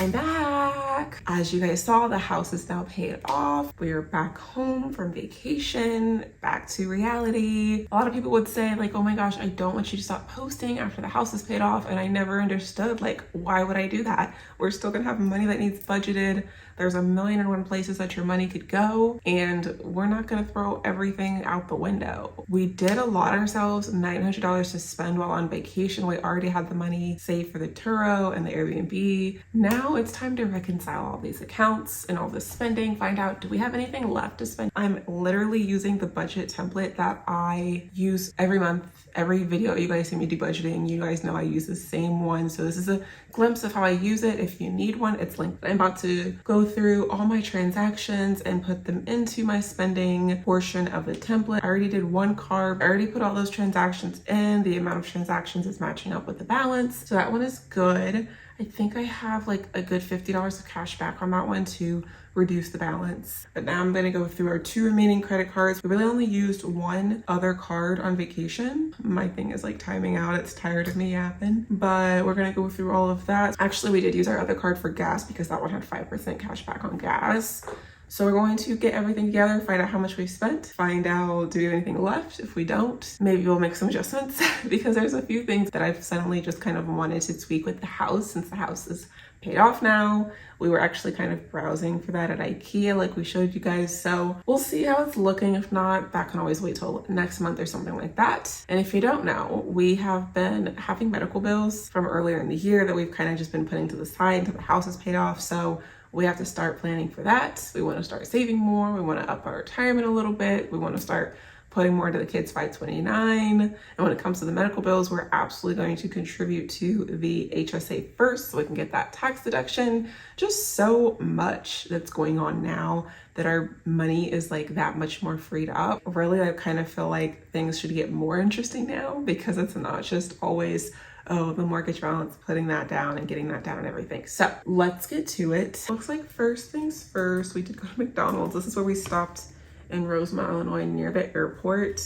I'm back. As you guys saw, the house is now paid off. We're back home from vacation, back to reality. A lot of people would say like, oh my gosh, I don't want you to stop posting after the house is paid off. And I never understood, like, why would I do that? We're still gonna have money that needs budgeted. There's a million and one places that your money could go, and we're not gonna throw everything out the window. We did allot ourselves $900 to spend while on vacation. We already had the money saved for the Turo and the Airbnb. Now it's time to reconcile all these accounts and all this spending, find out, do we have anything left to spend? I'm literally using the budget template that I use every month. Every video you guys see me do budgeting, you guys know I use the same one. So this is a glimpse of how I use it. If you need one, it's linked. I'm about to go through all my transactions and put them into my spending portion of the template. I already did one card. I already put all those transactions in. The amount of transactions is matching up with the balance. So that one is good. I think I have like a good $50 of cash back on that one to reduce the balance. But now I'm gonna go through our 2 remaining credit cards. We really only used one other card on vacation. My thing is like timing out. It's tired of me yapping, but we're gonna go through all of that. Actually, we did use our other card for gas because that one had 5% cash back on gas. So we're going to get everything together, find out how much we've spent, find out do we have anything left. If we don't, maybe we'll make some adjustments because there's a few things that I've suddenly just kind of wanted to tweak with the house since the house is paid off now. We were actually kind of browsing for that at IKEA like we showed you guys. So we'll see how it's looking. If not, that can always wait till next month or something like that. And if you don't know, we have been having medical bills from earlier in the year that we've kind of just been putting to the side until the house is paid off. So we have to start planning for that. We want to start saving more. We want to up our retirement a little bit. We want to start putting more into the kids' 529. And when it comes to the medical bills, we're absolutely going to contribute to the HSA first so we can get that tax deduction. Just so much that's going on now that our money is like that much more freed up. Really, I kind of feel like things should get more interesting now because it's not just always, oh, the mortgage balance, putting that down and getting that down and everything. So let's get to it. Looks like first things first, we did go to McDonald's. This is where we stopped in Rosemont, Illinois, near the airport.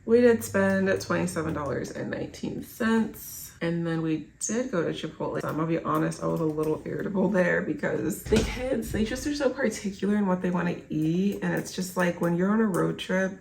We did spend $27.19. And then we did go to Chipotle. I'm gonna be honest, I was a little irritable there because the kids, they just are so particular in what they want to eat. And it's just like when you're on a road trip,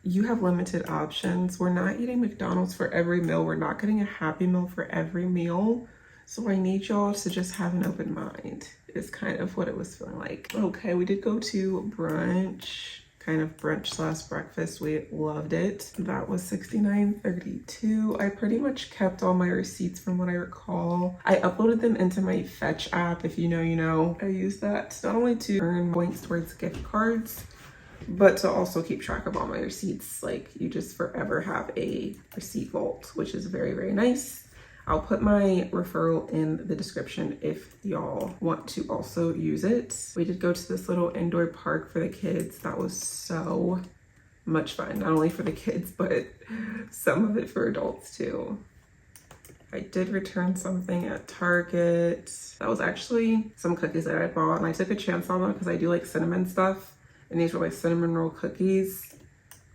you have limited options. We're not eating McDonald's for every meal. We're not getting a Happy Meal for every meal. So I need y'all to just have an open mind. Is kind of what it was feeling like. Okay, we did go to brunch, kind of brunch slash breakfast. We loved it. That was $69.32. I pretty much kept all my receipts from what I recall. I uploaded them into my Fetch app. If you know, you know. I use that not only to earn points towards gift cards, but to also keep track of all my receipts. Like, you just forever have a receipt vault, which is very, very nice. I'll put my referral in the description if y'all want to also use it. We did go to this little indoor park for the kids. That was so much fun. Not only for the kids, but some of it for adults too. I did return something at Target. That was actually some cookies that I bought, and I took a chance on them because I do like cinnamon stuff. And these were like cinnamon roll cookies.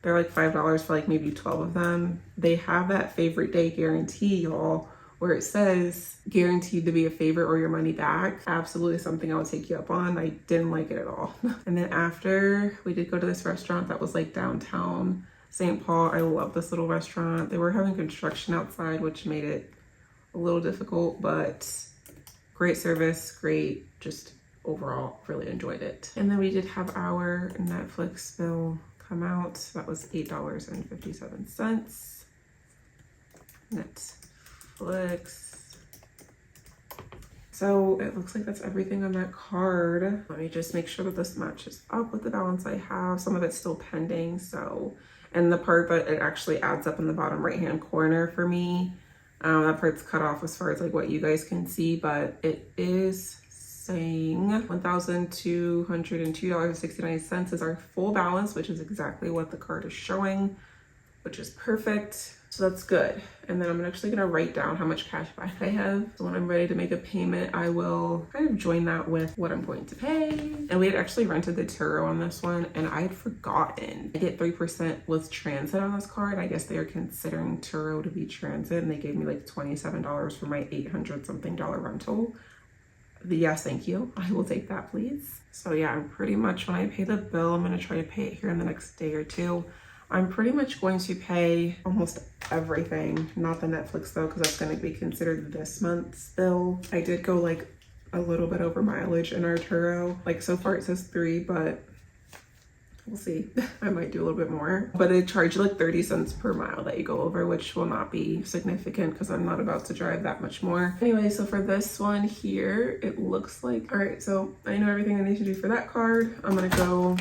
They're like $5 for like maybe 12 of them. They have that favorite day guarantee, y'all, where it says guaranteed to be a favorite or your money back. Absolutely something I would take you up on. I didn't like it at all. And then after, we did go to this restaurant that was like downtown St. Paul. I love this little restaurant. They were having construction outside, which made it a little difficult, but great service, great, just overall really enjoyed it. And then we did have our Netflix bill come out. That was $8.57. Netflix. So it looks like that's everything on that card. Let me just make sure that this matches up with the balance I have. Some of it's still pending, so, and the part that it actually adds up in the bottom right hand corner for me, that part's cut off as far as like what you guys can see, but it is saying $1,202.69 is our full balance, which is exactly what the card is showing, which is perfect. So that's good. And then I'm actually gonna write down how much cash back I have. So when I'm ready to make a payment, I will kind of join that with what I'm going to pay. And we had actually rented the Turo on this one, and I had forgotten. I get 3% with transit on this card. I guess they are considering Turo to be transit, and they gave me like $27 for my $800 something rental. the yes, thank you. I will take that, please. So yeah, I'm pretty much, when I pay the bill, I'm gonna try to pay it here in the next day or two. I'm pretty much going to pay almost everything, not the Netflix though, because that's gonna be considered this month's bill. I did go like a little bit over mileage in Arturo. Like so far it says 3, but we'll see. I might do a little bit more. But they charge like 30 cents per mile that you go over, which will not be significant because I'm not about to drive that much more. Anyway, so for this one here, it looks like, all right, so I know everything I need to do for that card. I'm gonna go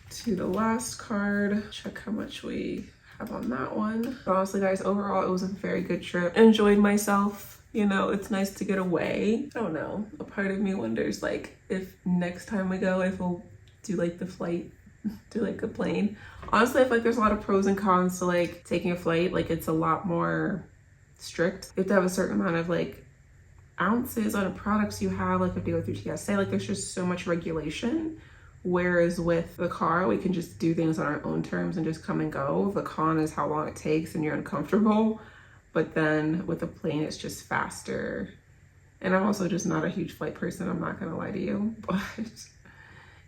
to the last card, check how much we have on that one. But honestly guys, overall, it was a very good trip. Enjoyed myself. You know, it's nice to get away. I don't know. A part of me wonders like if next time we go, if we'll do like the flight, do like a plane. Honestly, I feel like there's a lot of pros and cons to like taking a flight. Like it's a lot more strict. You have to have a certain amount of like ounces on the products you have, like if you go through TSA, like there's just so much regulation. Whereas with the car, we can just do things on our own terms and just come and go. The con is how long it takes and you're uncomfortable. But then with a plane, it's just faster. And I'm also just not a huge flight person, I'm not gonna lie to you, but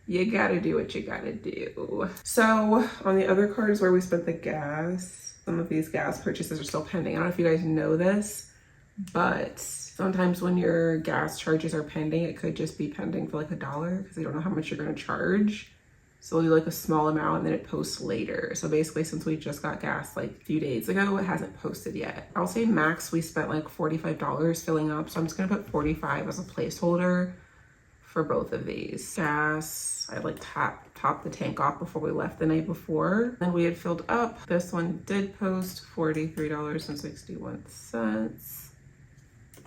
you gotta do what you gotta do. So on the other cards where we spent the gas, some of these gas purchases are still pending. I don't know if you guys know this, but sometimes when your gas charges are pending, it could just be pending for like $1 because they don't know how much you're gonna charge. So we'll do like a small amount and then it posts later. So basically since we just got gas like a few days ago, it hasn't posted yet. I'll say max we spent like $45 filling up. So I'm just gonna put 45 as a placeholder for both of these. Gas, I like top the tank off before we left the night before. Then we had filled up. This one did post $43.61.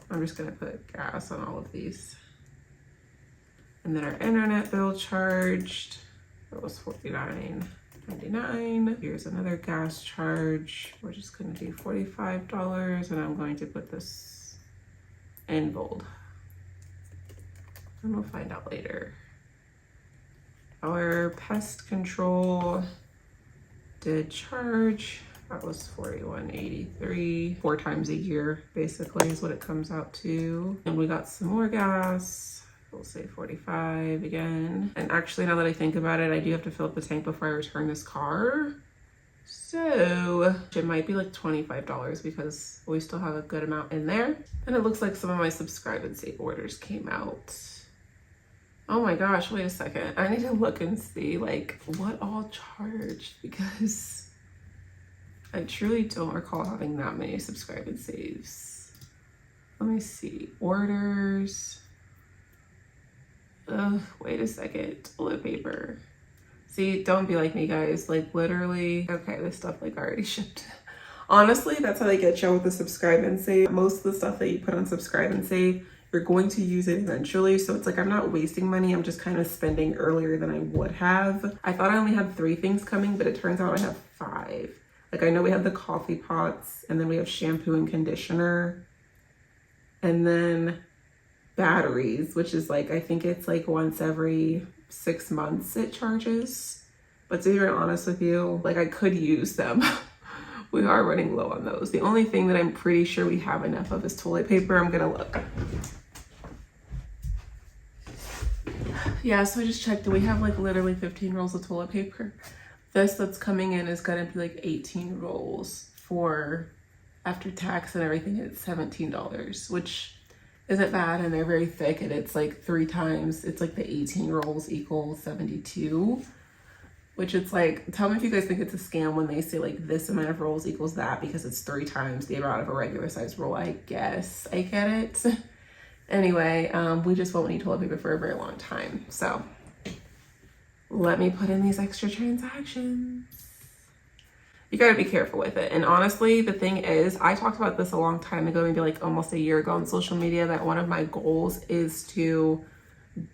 I'm just gonna put gas on all of these. And then our internet bill charged, that was $49.99. Here's another gas charge. We're just gonna do $45 and I'm going to put this in bold. And we'll find out later. Our pest control did charge. That was $41.83. 4 times a year, basically, is what it comes out to. And we got some more gas. We'll say 45 again. And actually, now that I think about it, I do have to fill up the tank before I return this car. So it might be like $25 because we still have a good amount in there. And it looks like some of my subscribe and save orders came out. Oh my gosh, wait a second. I need to look and see like what all charged because I truly don't recall having that many subscribe and saves. Let me see, orders. Wait a second, toilet paper. See, don't be like me guys, like literally, okay, this stuff like already shipped. Honestly, that's how they get you with the subscribe and save. Most of the stuff that you put on subscribe and save, you're going to use it eventually. So it's like, I'm not wasting money. I'm just kind of spending earlier than I would have. I thought I only had 3 things coming, but it turns out I have 5. Like I know we have the coffee pots and then we have shampoo and conditioner and then batteries, which is like, I think it's like once every 6 months it charges. But to be very honest with you, like I could use them. We are running low on those. The only thing that I'm pretty sure we have enough of is toilet paper. I'm gonna look. Yeah, so I just checked and we have like literally 15 rolls of toilet paper. This that's coming in is gonna be like 18 rolls for, after tax and everything, it's $17, which isn't bad, and they're very thick, and it's like 3 times, it's like the 18 rolls equal 72, which it's like, tell me if you guys think it's a scam when they say like this amount of rolls equals that because it's 3 times the amount of a regular size roll. I guess I get it. Anyway, we just won't need toilet paper for a very long time. So let me put in these extra transactions. You gotta be careful with it. And honestly, the thing is, I talked about this a long time ago, maybe like almost a year ago on social media, that one of my goals is to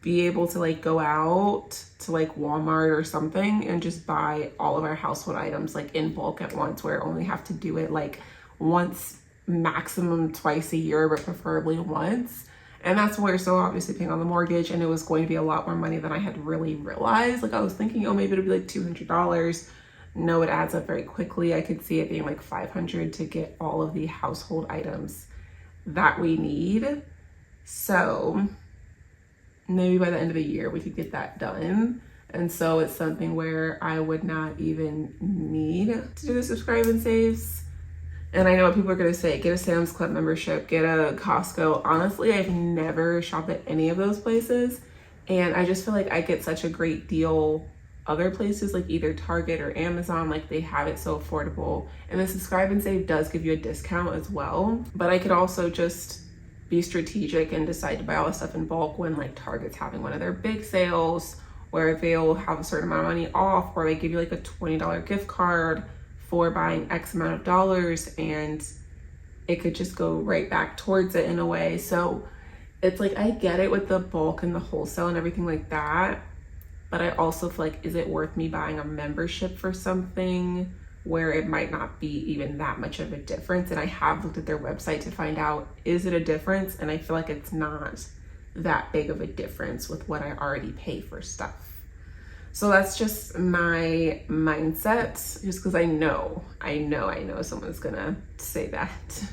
be able to like go out to like Walmart or something and just buy all of our household items like in bulk at once, where I only have to do it like once, maximum twice a year, but preferably once. And that's why we're still obviously paying on the mortgage, and it was going to be a lot more money than I had really realized. Like I was thinking, oh, maybe it'll be like $200. No, it adds up very quickly. I could see it being like $500 to get all of the household items that we need. So maybe by the end of the year we could get that done. And so it's something where I would not even need to do the subscribe and saves. And I know what people are gonna say, get a Sam's Club membership, get a Costco. Honestly, I've never shopped at any of those places. And I just feel like I get such a great deal other places, like either Target or Amazon, like they have it so affordable. And the subscribe and save does give you a discount as well. But I could also just be strategic and decide to buy all the stuff in bulk when like Target's having one of their big sales, where they'll have a certain amount of money off, or they give you like a $20 gift card for buying X amount of dollars, and it could just go right back towards it in a way. So it's like, I get it with the bulk and the wholesale and everything like that, but I also feel like, is it worth me buying a membership for something where it might not be even that much of a difference? And I have looked at their website to find out, is it a difference? And I feel like it's not that big of a difference with what I already pay for stuff. So that's just my mindset, just because I know someone's gonna say that.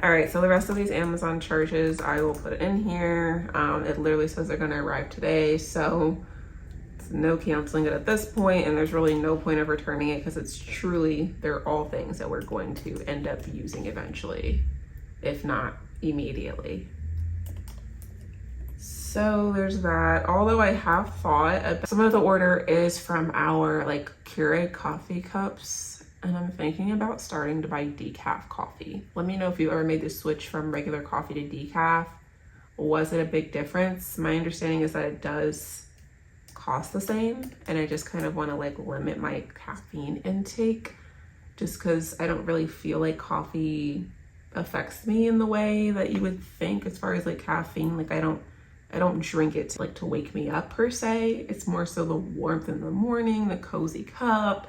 All right, so the rest of these Amazon charges, I will put it in here. It literally says they're gonna arrive today, so it's no canceling it at this point, and there's really no point of returning it because it's truly, they're all things that we're going to end up using eventually, if not immediately. So there's that. Although I have thought about, some of the order is from our like Keurig coffee cups, and I'm thinking about starting to buy decaf coffee. Let me know if you ever made the switch from regular coffee to decaf. Was it a big difference? My understanding is that it does cost the same, and I just kind of want to like limit my caffeine intake, just because I don't really feel like coffee affects me in the way that you would think as far as like caffeine. Like I don't drink it to wake me up per se. It's more so the warmth in the morning, the cozy cup.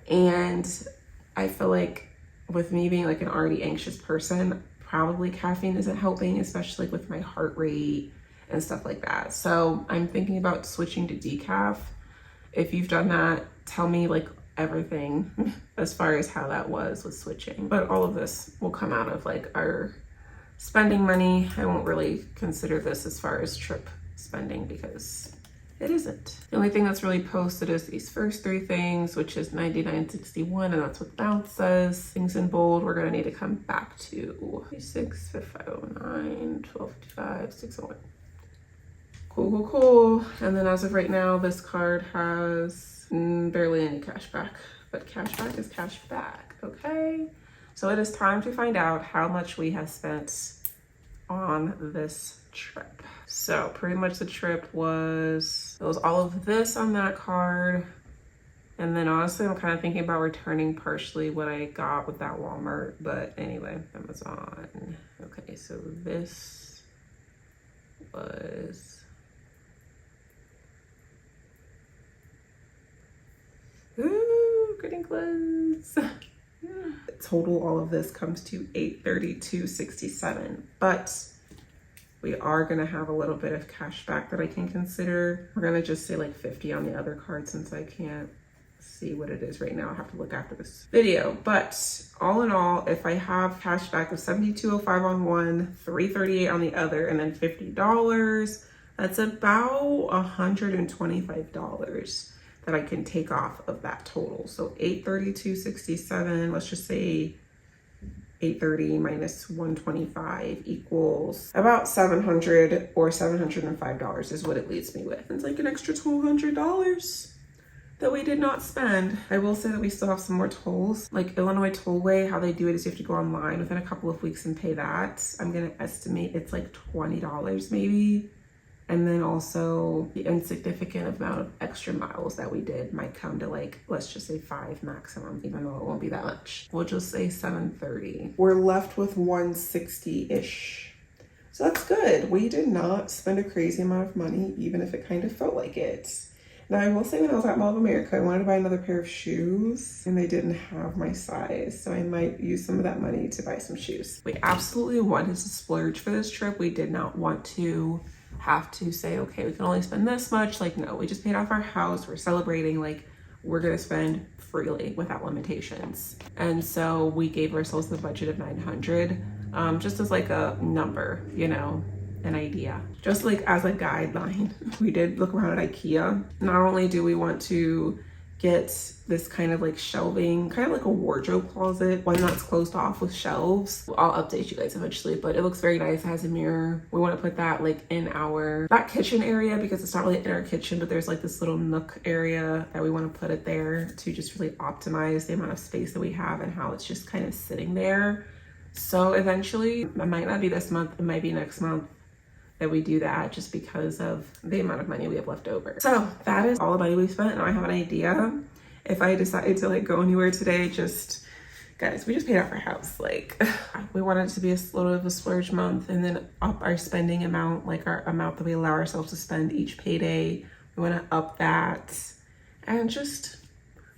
And I feel like with me being like an already anxious person, probably caffeine isn't helping, especially with my heart rate and stuff like that. So I'm thinking about switching to decaf. If you've done that, tell me like everything as far as how that was with switching. But all of this will come out of like our spending money. I won't really consider this as far as trip spending because it isn't. The only thing that's really posted is these first three things, which is $99.61, and that's what Bounce says. Things in bold we're gonna need to come back to. 6, 509, 1255, 601. Cool. And then as of right now, this card has barely any cash back, but cash back is cash back, okay? So it is time to find out how much we have spent on this trip. So pretty much the trip was, it was all of this on that card. And then honestly, I'm kind of thinking about returning partially what I got with that Walmart, but anyway, Amazon. Okay, so this was, ooh, getting close. Total, all of this comes to $832.67, but we are gonna have a little bit of cash back that I can consider. We're gonna just say like 50 on the other card since I can't see what it is right now. I'll have to look after this video. But all in all, if I have cash back of $72.05 on one, $338 on the other, and then $50, that's about $125 that I can take off of that total. So $832.67, let's just say 830 minus 125 equals about $700 or $705 is what it leaves me with. It's like an extra $1,200 that we did not spend. I will say that we still have some more tolls. Like Illinois Tollway, how they do it is you have to go online within a couple of weeks and pay that. I'm gonna estimate it's like $20 maybe. And then also the insignificant amount of extra miles that we did might come to like, let's just say 5 maximum, even though it won't be that much. We'll just say 730. We're left with 160-ish. So that's good. We did not spend a crazy amount of money, even if it kind of felt like it. Now I will say when I was at Mall of America, I wanted to buy another pair of shoes and they didn't have my size. So I might use some of that money to buy some shoes. We absolutely wanted to splurge for this trip. We did not want to have to say, okay, we can only spend this much. Like, no, we just paid off our house. We're celebrating, like we're gonna spend freely without limitations. And so we gave ourselves the budget of $900, just as like a number, you know, an idea. Just like as a guideline, we did look around at IKEA. Not only do we want to get this kind of like shelving, kind of like a wardrobe closet, one that's closed off with shelves. I'll update you guys eventually, but it looks very nice. It has a mirror. We want to put that like in our, that kitchen area, because it's not really in our kitchen, but there's like this little nook area that we want to put it there to just really optimize the amount of space that we have and how it's just kind of sitting there. So eventually, it might not be this month, it might be next month that we do that, just because of the amount of money we have left over. So that is all the money we spent. Now I have an idea. If I decide to like go anywhere today, just guys, we just paid off our house. Like we wanted it to be a little bit of a splurge month, and then up our spending amount, like our amount that we allow ourselves to spend each payday. We want to up that, and just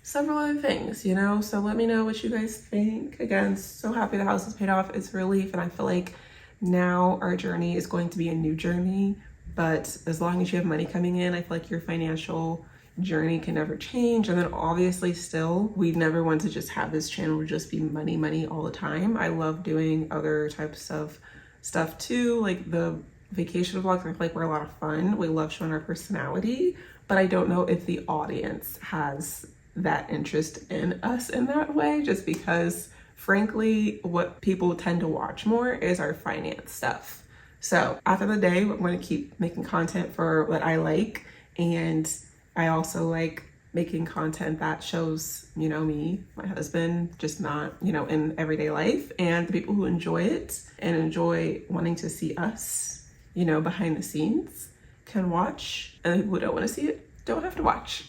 several other things, you know? So let me know what you guys think. Again, so happy the house is paid off. It's a relief, and I feel like now our journey is going to be a new journey, but as long as you have money coming in, I feel like your financial journey can never change. And then obviously still, we never want to just have this channel just be money all the time. I love doing other types of stuff too, like the vacation vlogs. I feel like we're a lot of fun. We love showing our personality, but I don't know if the audience has that interest in us in that way, just because frankly, what people tend to watch more is our finance stuff. So after the day, we're going to keep making content for what I like. And I also like making content that shows, you know, me, my husband, just not, you know, in everyday life. And the people who enjoy it and enjoy wanting to see us, you know, behind the scenes can watch. And the people who don't want to see it don't have to watch.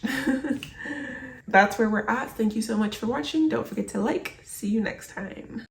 That's where we're at. Thank you so much for watching. Don't forget to like. See you next time.